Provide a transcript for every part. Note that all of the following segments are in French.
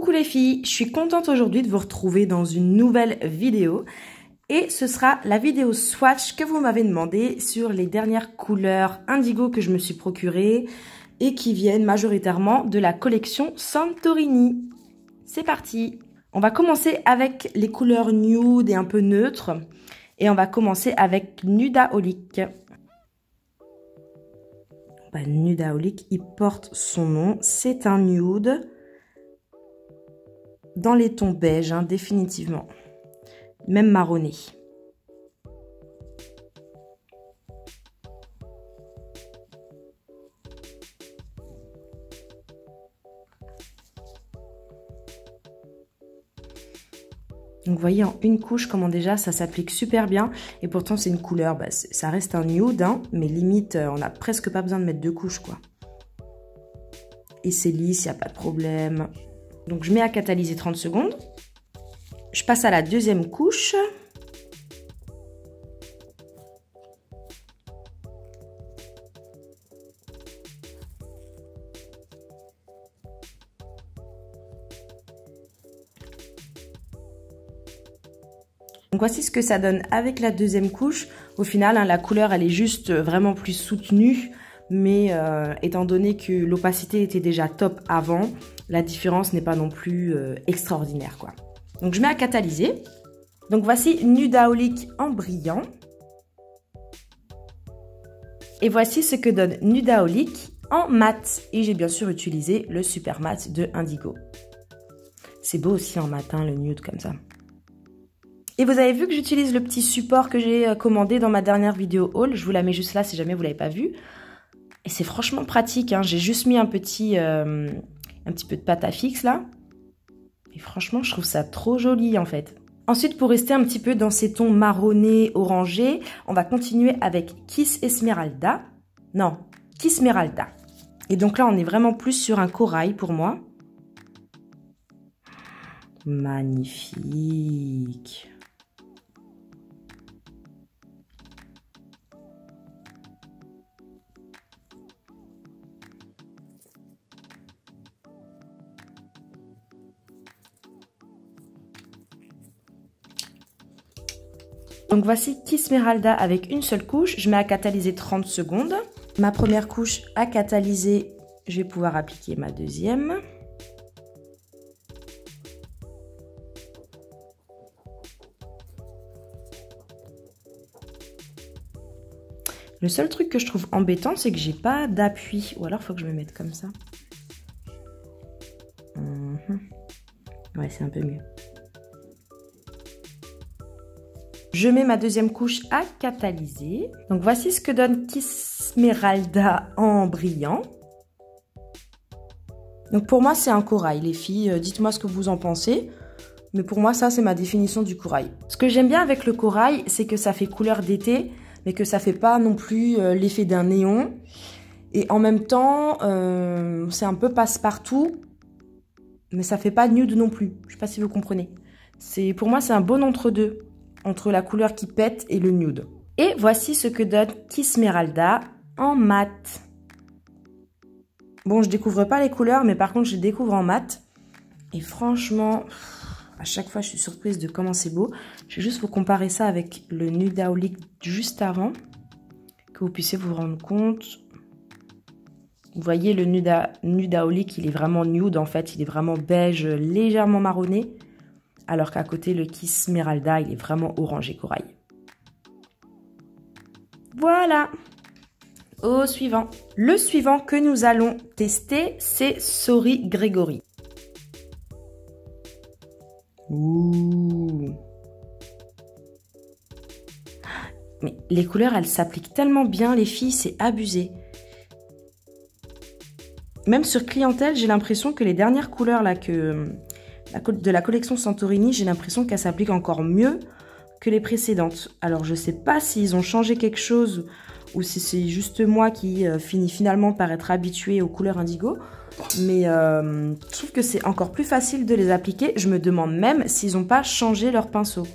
Coucou les filles, je suis contente aujourd'hui de vous retrouver dans une nouvelle vidéo et ce sera la vidéo swatch que vous m'avez demandé sur les dernières couleurs indigo que je me suis procurées et qui viennent majoritairement de la collection Santorini. C'est parti! On va commencer avec les couleurs nude et un peu neutres et on va commencer avec Nudaolic. Nudaolic, il porte son nom, c'est un nude dans les tons beige, hein, définitivement, même marronné. Donc vous voyez en une couche comment déjà ça s'applique super bien et pourtant c'est une couleur, ça reste un nude, hein, mais limite on n'a presque pas besoin de mettre deux couches quoi. Et c'est lisse, il n'y a pas de problème. Donc je mets à catalyser 30 secondes. Je passe à la deuxième couche. Donc voici ce que ça donne avec la deuxième couche. Au final, hein, la couleur elle est juste vraiment plus soutenue. Mais étant donné que l'opacité était déjà top avant, la différence n'est pas non plus extraordinaire, quoi. Donc je mets à catalyser. Donc voici Nudaolic en brillant. Et voici ce que donne Nudaolic en mat. Et j'ai bien sûr utilisé le Super Mat de Indigo. C'est beau aussi en mat, hein, le nude comme ça. Et vous avez vu que j'utilise le petit support que j'ai commandé dans ma dernière vidéo haul. Je vous la mets juste là si jamais vous ne l'avez pas vu. Et c'est franchement pratique, hein. J'ai juste mis un petit peu de pâte à fixe là. Et franchement, je trouve ça trop joli en fait. Ensuite, pour rester un petit peu dans ces tons marronnés, orangés, on va continuer avec Kiss Esmeralda. Non, Kissmeralda. Et donc là, on est vraiment plus sur un corail pour moi. Magnifique. Donc voici Kissmeralda avec une seule couche. Je mets à catalyser 30 secondes. Ma première couche à catalyser, je vais pouvoir appliquer ma deuxième. Le seul truc que je trouve embêtant, c'est que j'ai pas d'appui. Ou alors, il faut que je me mette comme ça. Ouais, c'est un peu mieux. Je mets ma deuxième couche à catalyser. Donc voici ce que donne Kissmeralda en brillant. Donc pour moi c'est un corail les filles, dites-moi ce que vous en pensez. Mais pour moi ça c'est ma définition du corail. Ce que j'aime bien avec le corail c'est que ça fait couleur d'été. Mais que ça fait pas non plus l'effet d'un néon. Et en même temps c'est un peu passe-partout. Mais ça fait pas nude non plus. Je sais pas si vous comprenez. Pour moi c'est un bon entre-deux. Entre la couleur qui pète et le nude. Et voici ce que donne Kissmeralda en mat. Bon, je découvre pas les couleurs, mais par contre, je les découvre en mat. Et franchement, à chaque fois, je suis surprise de comment c'est beau. Je vais juste vous comparer ça avec le Nudaolic juste avant. Que vous puissiez vous rendre compte. Vous voyez, le Nudaolic, il est vraiment nude en fait. Il est vraiment beige, légèrement marronné. Alors qu'à côté, le Kissmeralda, il est vraiment orangé corail. Voilà. Au suivant. Le suivant que nous allons tester, c'est Sorry Gregory. Ouh. Mais les couleurs, elles s'appliquent tellement bien, les filles, c'est abusé. Même sur clientèle, j'ai l'impression que les dernières couleurs là de la collection Santorini, j'ai l'impression qu'elle s'applique encore mieux que les précédentes. Alors, je sais pas s'ils ont changé quelque chose ou si c'est juste moi qui finis finalement par être habituée aux couleurs indigo. Mais je trouve que c'est encore plus facile de les appliquer. Je me demande même s'ils n'ont pas changé leur pinceau.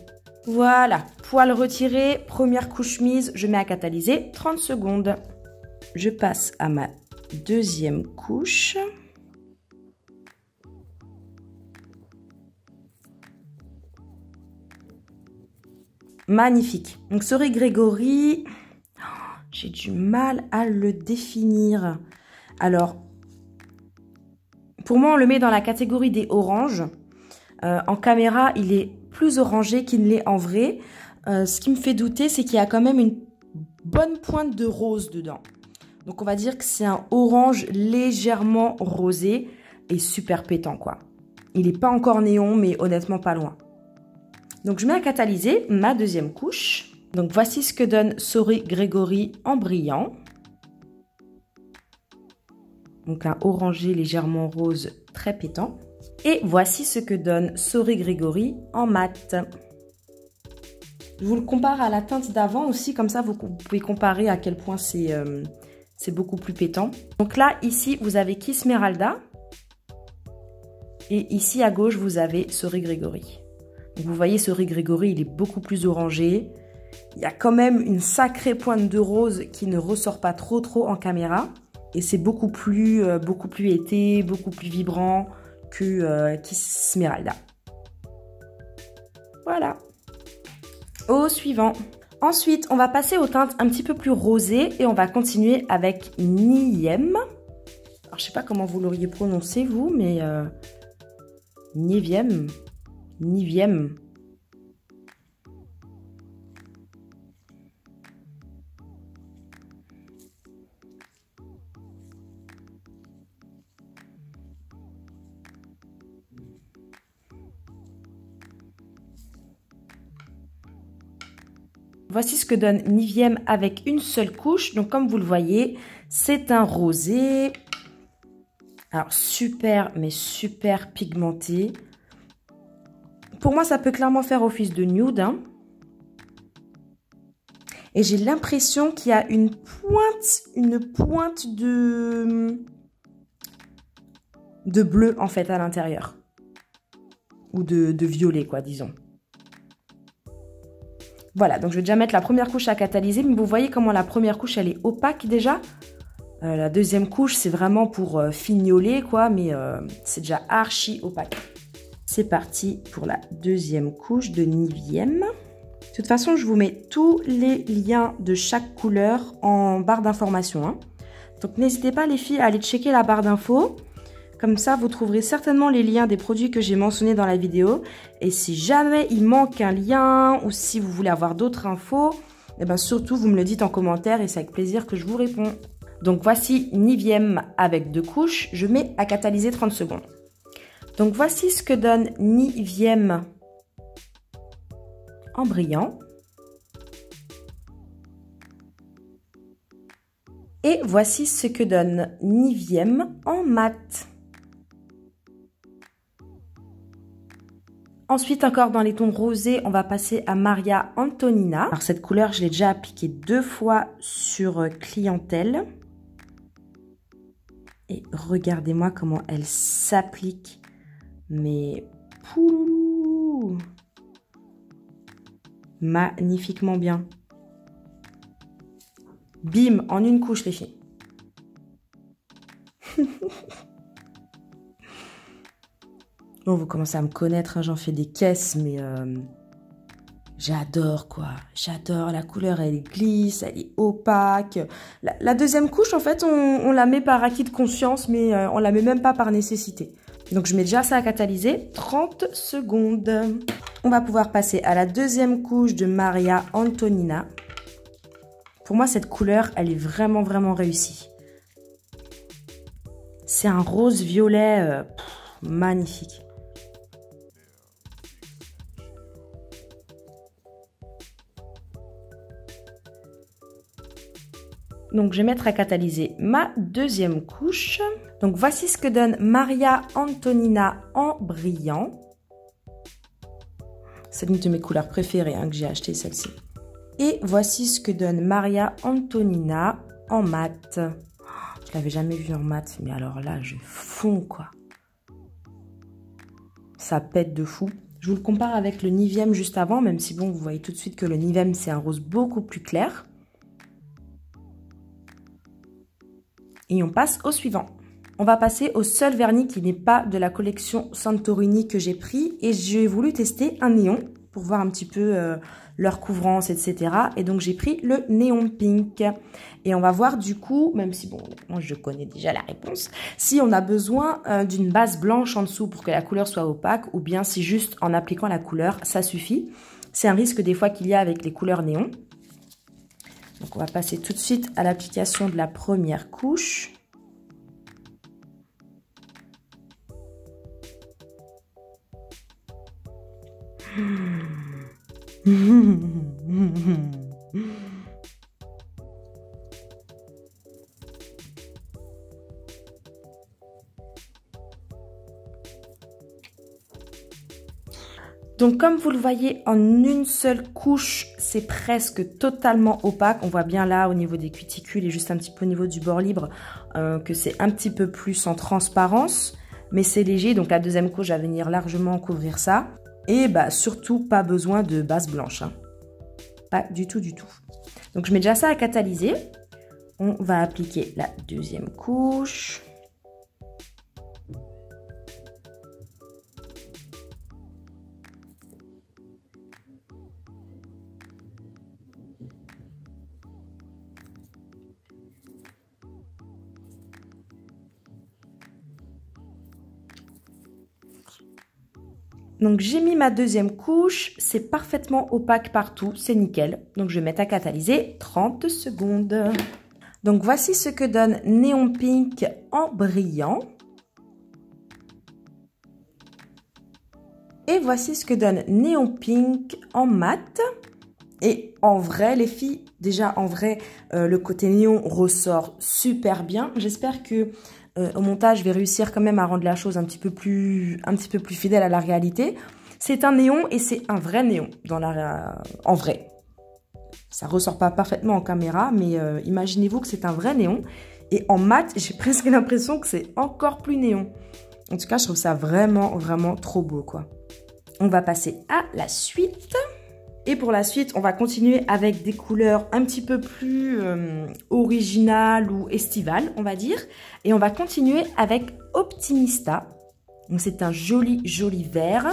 Voilà, poil retiré, première couche mise, je mets à catalyser 30 secondes. Je passe à ma deuxième couche. Magnifique. Donc Sorry Gregory, j'ai du mal à le définir. Alors, pour moi, on le met dans la catégorie des oranges. En caméra, il est plus orangé qu'il ne l'est en vrai. Ce qui me fait douter, c'est qu'il y a quand même une bonne pointe de rose dedans. Donc, on va dire que c'est un orange légèrement rosé et super pétant, quoi. Il n'est pas encore néon, mais honnêtement pas loin. Donc, je mets à catalyser ma deuxième couche. Donc, voici ce que donne Sorry Gregory en brillant. Donc, un orangé légèrement rose très pétant. Et voici ce que donne Sorry Gregory en mat. Je vous le compare à la teinte d'avant aussi, comme ça vous pouvez comparer à quel point c'est beaucoup plus pétant. Donc là, ici, vous avez Kismeralda. Et ici, à gauche, vous avez Sorry Gregory. Donc vous voyez, Sorry Gregory, il est beaucoup plus orangé. Il y a quand même une sacrée pointe de rose qui ne ressort pas trop en caméra. Et c'est beaucoup plus été, beaucoup plus vibrant que Kismeralda. Voilà. Au suivant. Ensuite, on va passer aux teintes un petit peu plus rosées et on va continuer avec Niviem. Alors, je sais pas comment vous l'auriez prononcé, vous, mais Niviem. Niviem. Voici ce que donne Niviem avec une seule couche. Donc, comme vous le voyez, c'est un rosé. Alors, super, mais super pigmenté. Pour moi, ça peut clairement faire office de nude. Hein. Et j'ai l'impression qu'il y a une pointe de bleu, en fait, à l'intérieur. Ou de violet, quoi, disons. Voilà, donc je vais déjà mettre la première couche à catalyser, mais vous voyez comment la première couche, elle est opaque déjà. La deuxième couche, c'est vraiment pour fignoler, quoi, mais c'est déjà archi opaque. C'est parti pour la deuxième couche de Niviem. De toute façon, je vous mets tous les liens de chaque couleur en barre d'informations. Hein. Donc n'hésitez pas les filles à aller checker la barre d'infos. Comme ça, vous trouverez certainement les liens des produits que j'ai mentionnés dans la vidéo. Et si jamais il manque un lien ou si vous voulez avoir d'autres infos, eh ben surtout, vous me le dites en commentaire et c'est avec plaisir que je vous réponds. Donc, voici Niviem avec 2 couches. Je mets à catalyser 30 secondes. Donc, voici ce que donne Niviem en brillant. Et voici ce que donne Niviem en mat. Ensuite, encore dans les tons rosés, on va passer à Maria Antonina. Alors, cette couleur, je l'ai déjà appliquée 2 fois sur clientèle. Et regardez-moi comment elle s'applique. Mais, pouloulou, magnifiquement bien. Bim, en une couche, les filles. Bon, vous commencez à me connaître, hein, j'en fais des caisses, mais j'adore, quoi. J'adore, la couleur, elle glisse, elle est opaque. La deuxième couche, en fait, on la met par acquis de conscience, mais on la met même pas par nécessité. Donc, je mets déjà ça à catalyser, 30 secondes. On va pouvoir passer à la deuxième couche de Maria Antonina. Pour moi, cette couleur, elle est vraiment, vraiment réussie. C'est un rose-violet magnifique. Donc, je vais mettre à catalyser ma deuxième couche. Donc, voici ce que donne Maria Antonina en brillant. C'est l'une de mes couleurs préférées hein, que j'ai acheté, celle-ci. Et voici ce que donne Maria Antonina en mat. Je l'avais jamais vue en mat, mais alors là, je fonds, quoi. Ça pète de fou. Je vous le compare avec le Niviem juste avant, même si bon, vous voyez tout de suite que le Niviem, c'est un rose beaucoup plus clair. Et on passe au suivant. On va passer au seul vernis qui n'est pas de la collection Santorini que j'ai pris. Et j'ai voulu tester un néon pour voir un petit peu leur couvrance, etc. Et donc j'ai pris le néon pink. Et on va voir du coup, même si bon, moi je connais déjà la réponse, si on a besoin d'une base blanche en dessous pour que la couleur soit opaque, ou bien si juste en appliquant la couleur, ça suffit. C'est un risque des fois qu'il y a avec les couleurs néon. Donc on va passer tout de suite à l'application de la première couche. Donc comme vous le voyez, en une seule couche, c'est presque totalement opaque. On voit bien là au niveau des cuticules et juste un petit peu au niveau du bord libre que c'est un petit peu plus en transparence. Mais c'est léger, donc la deuxième couche va venir largement couvrir ça. Et bah surtout pas besoin de base blanche. Hein. Pas du tout, du tout. Donc je mets déjà ça à catalyser. On va appliquer la deuxième couche. Donc j'ai mis ma deuxième couche, c'est parfaitement opaque partout, c'est nickel. Donc je vais mettre à catalyser 30 secondes. Donc voici ce que donne Néon Pink en brillant. Et voici ce que donne Néon Pink en mat. Et en vrai les filles, déjà en vrai le côté néon ressort super bien. J'espère que au montage, je vais réussir quand même à rendre la chose un petit peu plus fidèle à la réalité. C'est un néon et c'est un vrai néon en vrai. Ça ressort pas parfaitement en caméra, mais imaginez-vous que c'est un vrai néon. Et en mat, j'ai presque l'impression que c'est encore plus néon. En tout cas, je trouve ça vraiment, vraiment trop beau, quoi. On va passer à la suite. Et pour la suite, on va continuer avec des couleurs un petit peu plus originales ou estivales, on va dire. Et on va continuer avec Optimista. Donc c'est un joli, joli vert.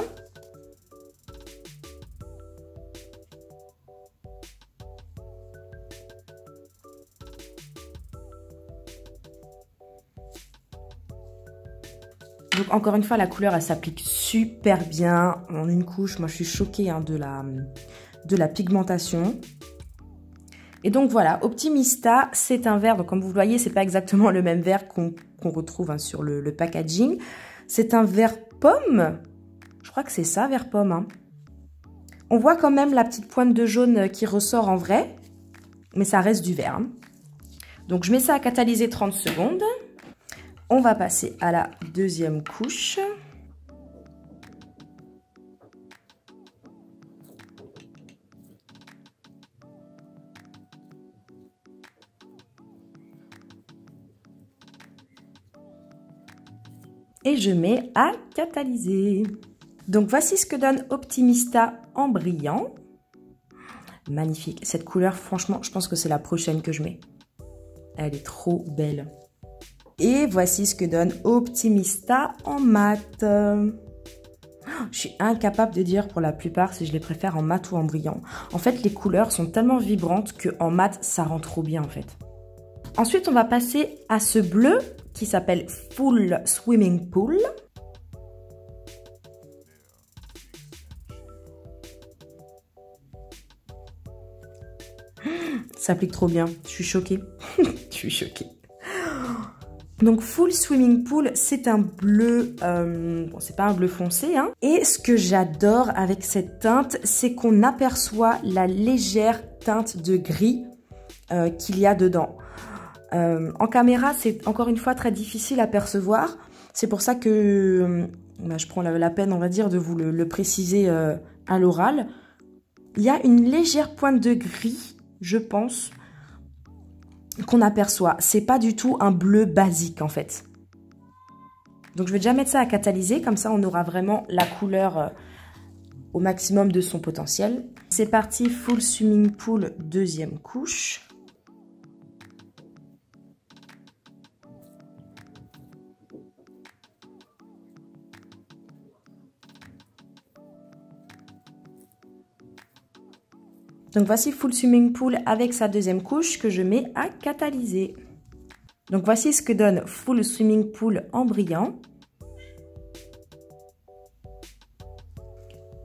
Donc encore une fois, la couleur, elle s'applique super bien en une couche. Moi, je suis choquée hein, de la pigmentation. Et donc voilà, Optimista, c'est un vert. Donc comme vous le voyez, c'est pas exactement le même vert qu'on retrouve hein, sur le packaging. C'est un vert pomme. Je crois que c'est ça, vert pomme. Hein. On voit quand même la petite pointe de jaune qui ressort en vrai. Mais ça reste du vert. Hein. Donc je mets ça à catalyser 30 secondes. On va passer à la deuxième couche. Et je mets à catalyser. Donc voici ce que donne Optimista en brillant. Magnifique. Cette couleur, franchement, je pense que c'est la prochaine que je mets. Elle est trop belle. Et voici ce que donne Optimista en mat. Je suis incapable de dire pour la plupart si je les préfère en mat ou en brillant. En fait, les couleurs sont tellement vibrantes qu'en mat, ça rend trop bien en fait. Ensuite, on va passer à ce bleu qui s'appelle Full Swimming Pool. Ça s'applique trop bien. Je suis choquée. Je suis choquée. Donc Full Swimming Pool, c'est un bleu, bon c'est pas un bleu foncé, hein. Et ce que j'adore avec cette teinte, c'est qu'on aperçoit la légère teinte de gris qu'il y a dedans. En caméra, c'est encore une fois très difficile à percevoir. C'est pour ça que je prends la peine, on va dire, de vous le préciser à l'oral. Il y a une légère pointe de gris, je pense, qu'on aperçoit. C'est pas du tout un bleu basique, en fait. Donc, je vais déjà mettre ça à catalyser. Comme ça, on aura vraiment la couleur au maximum de son potentiel. C'est parti, Full Swimming Pool, deuxième couche. Donc voici Full Swimming Pool avec sa deuxième couche que je mets à catalyser. Donc voici ce que donne Full Swimming Pool en brillant.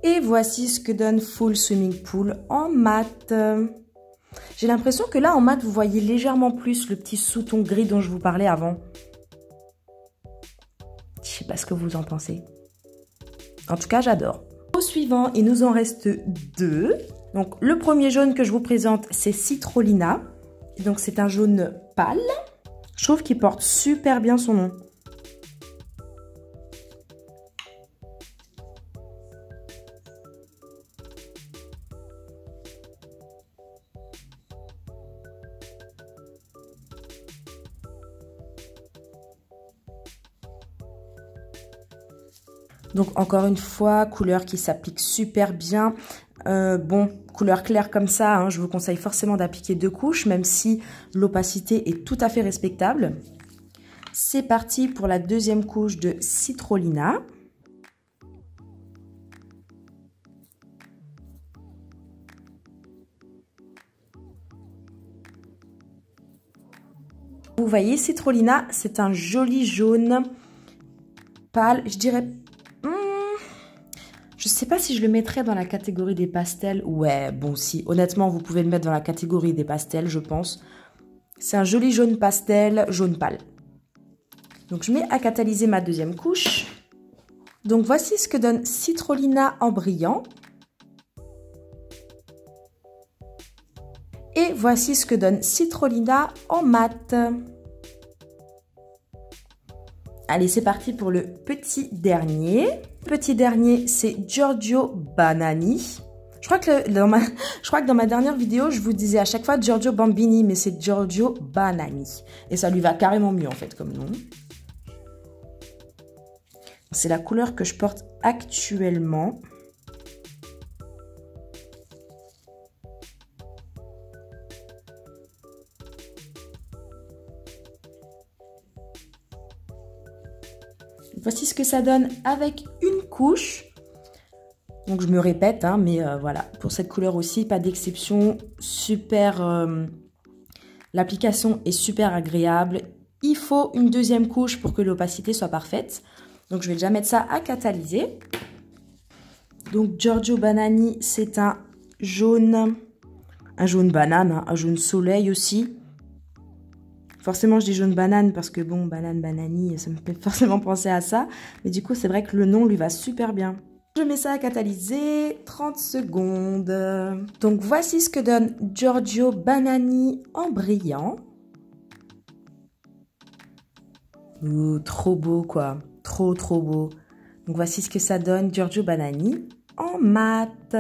Et voici ce que donne Full Swimming Pool en mat. J'ai l'impression que là en mat vous voyez légèrement plus le petit sous-ton gris dont je vous parlais avant. Je sais pas ce que vous en pensez. En tout cas j'adore. Au suivant, il nous en reste deux. Donc le premier jaune que je vous présente c'est Citrolina. Donc c'est un jaune pâle. Je trouve qu'il porte super bien son nom. Donc encore une fois, couleur qui s'applique super bien. Bon, couleur claire comme ça, hein, je vous conseille forcément d'appliquer 2 couches, même si l'opacité est tout à fait respectable. C'est parti pour la deuxième couche de Citrolina. Vous voyez, Citrolina, c'est un joli jaune pâle, je dirais... Je sais pas si je le mettrais dans la catégorie des pastels. Ouais, bon, si. Honnêtement, vous pouvez le mettre dans la catégorie des pastels, je pense. C'est un joli jaune pastel, jaune pâle. Donc, je mets à catalyser ma deuxième couche. Donc, voici ce que donne Citrolina en brillant. Et voici ce que donne Citrolina en mat. Allez, c'est parti pour le petit dernier. Le petit dernier, c'est Giorgio Banani. Je crois que dans ma dernière vidéo, je vous disais à chaque fois Giorgio Bambini, mais c'est Giorgio Banani. Et ça lui va carrément mieux, en fait, comme nom. C'est la couleur que je porte actuellement. Voici ce que ça donne avec une couche. Donc je me répète, hein, mais voilà, pour cette couleur aussi, pas d'exception. Super, l'application est super agréable. Il faut une deuxième couche pour que l'opacité soit parfaite. Donc je vais déjà mettre ça à catalyser. Donc Giorgio Banani, c'est un jaune banane, hein, un jaune soleil aussi. Forcément, je dis jaune banane parce que bon, banane, banani, ça me fait forcément penser à ça. Mais du coup, c'est vrai que le nom lui va super bien. Je mets ça à catalyser 30 secondes. Donc, voici ce que donne Giorgio Banani en brillant. Ouh, trop beau, quoi. Trop, trop beau. Donc, voici ce que ça donne Giorgio Banani en mat.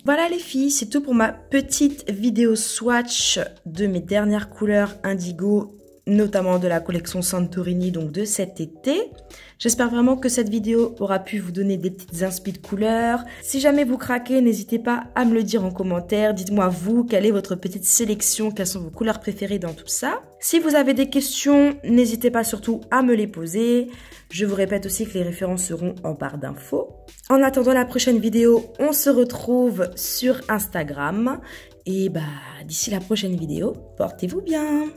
Voilà les filles, c'est tout pour ma petite vidéo swatch de mes dernières couleurs indigo, notamment de la collection Santorini, donc de cet été. J'espère vraiment que cette vidéo aura pu vous donner des petites inspi de couleurs. Si jamais vous craquez, n'hésitez pas à me le dire en commentaire. Dites-moi vous, quelle est votre petite sélection, quelles sont vos couleurs préférées dans tout ça. Si vous avez des questions, n'hésitez pas surtout à me les poser. Je vous répète aussi que les références seront en barre d'infos. En attendant la prochaine vidéo, on se retrouve sur Instagram. Et bah, d'ici la prochaine vidéo, portez-vous bien!